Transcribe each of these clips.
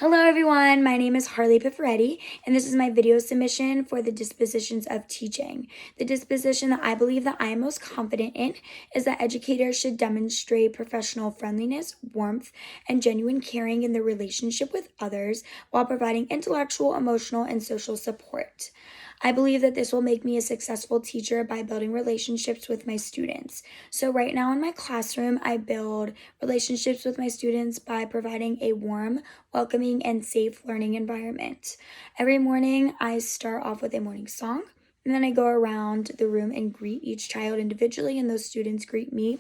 Hello everyone, my name is Harley Pifferetti, and this is my video submission for the dispositions of teaching. The disposition that I believe that I am most confident in is that educators should demonstrate professional friendliness, warmth, and genuine caring in their relationship with others while providing intellectual, emotional, and social support. I believe that this will make me a successful teacher by building relationships with my students. So right now in my classroom, I build relationships with my students by providing a warm, welcoming, and safe learning environment. Every morning, I start off with a morning song, and then I go around the room and greet each child individually, and those students greet me.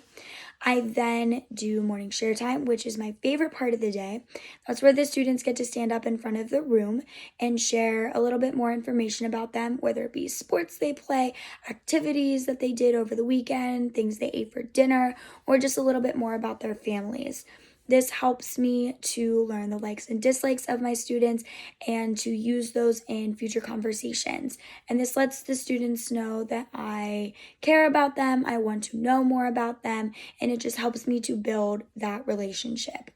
I then do morning share time, which is my favorite part of the day. That's where the students get to stand up in front of the room and share a little bit more information about them, whether it be sports they play, activities that they did over the weekend, things they ate for dinner, or just a little bit more about their families. This helps me to learn the likes and dislikes of my students and to use those in future conversations. And this lets the students know that I care about them, I want to know more about them, and it just helps me to build that relationship.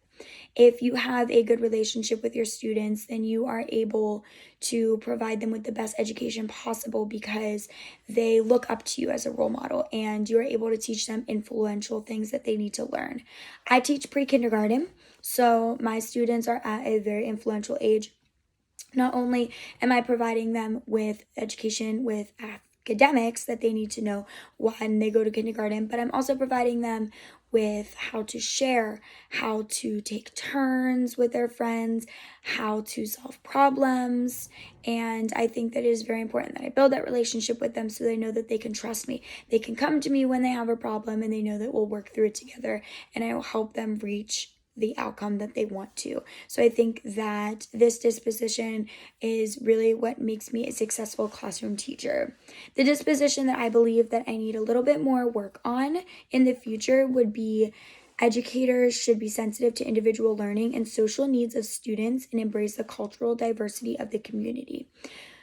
If you have a good relationship with your students, then you are able to provide them with the best education possible because they look up to you as a role model and you are able to teach them influential things that they need to learn. I teach pre-kindergarten, so my students are at a very influential age. Not only am I providing them with education with academics that they need to know when they go to kindergarten, but I'm also providing them with how to share, how to take turns with their friends, how to solve problems. And I think that it is very important that I build that relationship with them so they know that they can trust me. They can come to me when they have a problem and they know that we'll work through it together and I will help them reach the outcome that they want to. So I think that this disposition is really what makes me a successful classroom teacher. The disposition that I believe that I need a little bit more work on in the future would be educators should be sensitive to individual learning and social needs of students and embrace the cultural diversity of the community.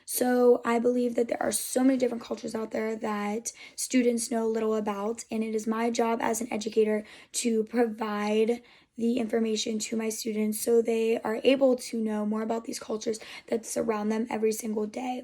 So I believe that there are so many different cultures out there that students know little about, and it is my job as an educator to provide the information to my students so they are able to know more about these cultures that surround them every single day.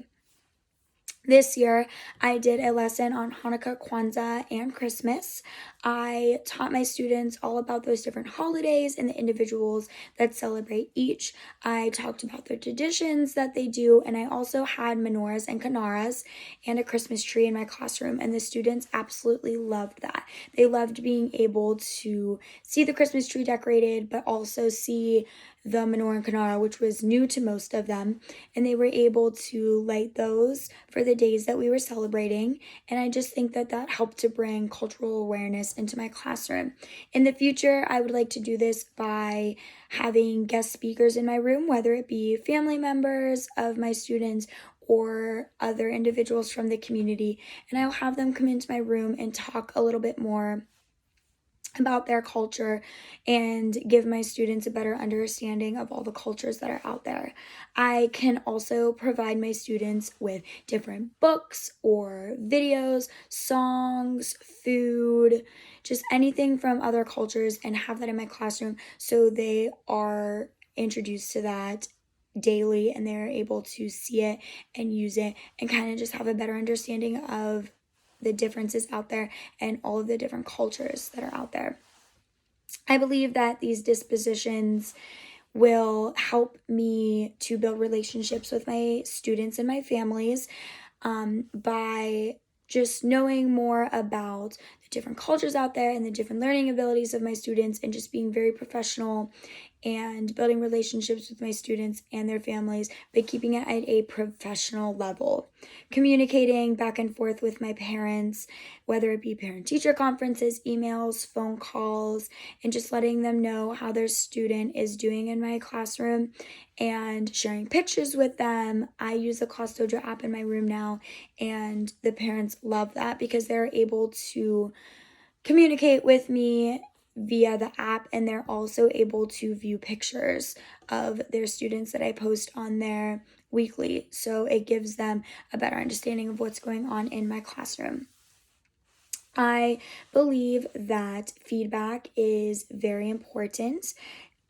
This year, I did a lesson on Hanukkah, Kwanzaa, and Christmas. I taught my students all about those different holidays and the individuals that celebrate each. I talked about their traditions that they do, and I also had menorahs and kanaras and a Christmas tree in my classroom, and the students absolutely loved that. They loved being able to see the Christmas tree decorated, but also see the menorah and kanara, which was new to most of them, and they were able to light those for the days that we were celebrating. And I just think that that helped to bring cultural awareness into my classroom. In the future, I would like to do this by having guest speakers in my room, whether it be family members of my students or other individuals from the community, and I'll have them come into my room and talk a little bit more about their culture and give my students a better understanding of all the cultures that are out there. I can also provide my students with different books or videos, songs, food, just anything from other cultures and have that in my classroom so they are introduced to that daily and they're able to see it and use it and kind of just have a better understanding of the differences out there and all of the different cultures that are out there. I believe that these dispositions will help me to build relationships with my students and my families by just knowing more about the different cultures out there and the different learning abilities of my students and just being very professional and building relationships with my students and their families, but keeping it at a professional level. Communicating back and forth with my parents, whether it be parent-teacher conferences, emails, phone calls, and just letting them know how their student is doing in my classroom and sharing pictures with them. I use the Class Dojo app in my room now, and the parents love that because they're able to communicate with me via the app, and they're also able to view pictures of their students that I post on there weekly. So it gives them a better understanding of what's going on in my classroom. I believe that feedback is very important,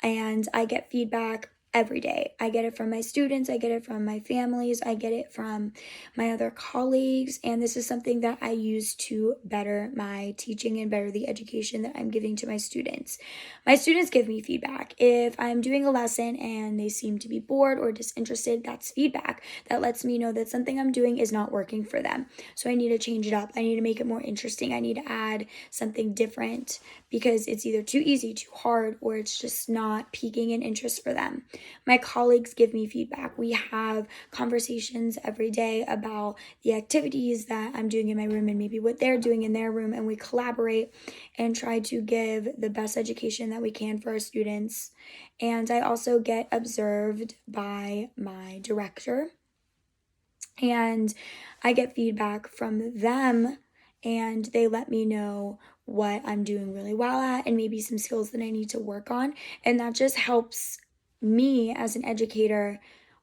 and I get feedback every day. I get it from my students, I get it from my families, I get it from my other colleagues, and this is something that I use to better my teaching and better the education that I'm giving to my students. My students give me feedback. If I'm doing a lesson and they seem to be bored or disinterested, that's feedback. That lets me know that something I'm doing is not working for them. So I need to change it up. I need to make it more interesting. I need to add something different because it's either too easy, too hard, or it's just not piquing an interest for them. My colleagues give me feedback. We have conversations every day about the activities that I'm doing in my room and maybe what they're doing in their room, and we collaborate and try to give the best education that we can for our students. And I also get observed by my director, and I get feedback from them, and they let me know what I'm doing really well at and maybe some skills that I need to work on. And that just helps me as an educator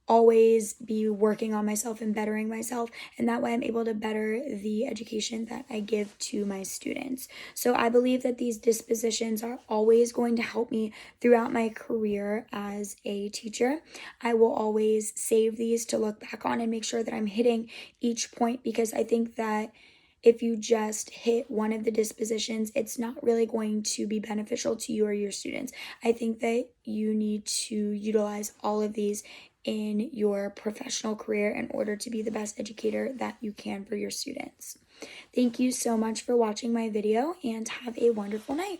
always be working on myself and bettering myself, and that way I'm able to better the education that I give to my students. So I believe that these dispositions are always going to help me throughout my career as a teacher. I will always save these to look back on and make sure that I'm hitting each point, because I think that if you just hit one of the dispositions, it's not really going to be beneficial to you or your students. I think that you need to utilize all of these in your professional career in order to be the best educator that you can for your students. Thank you so much for watching my video, and have a wonderful night.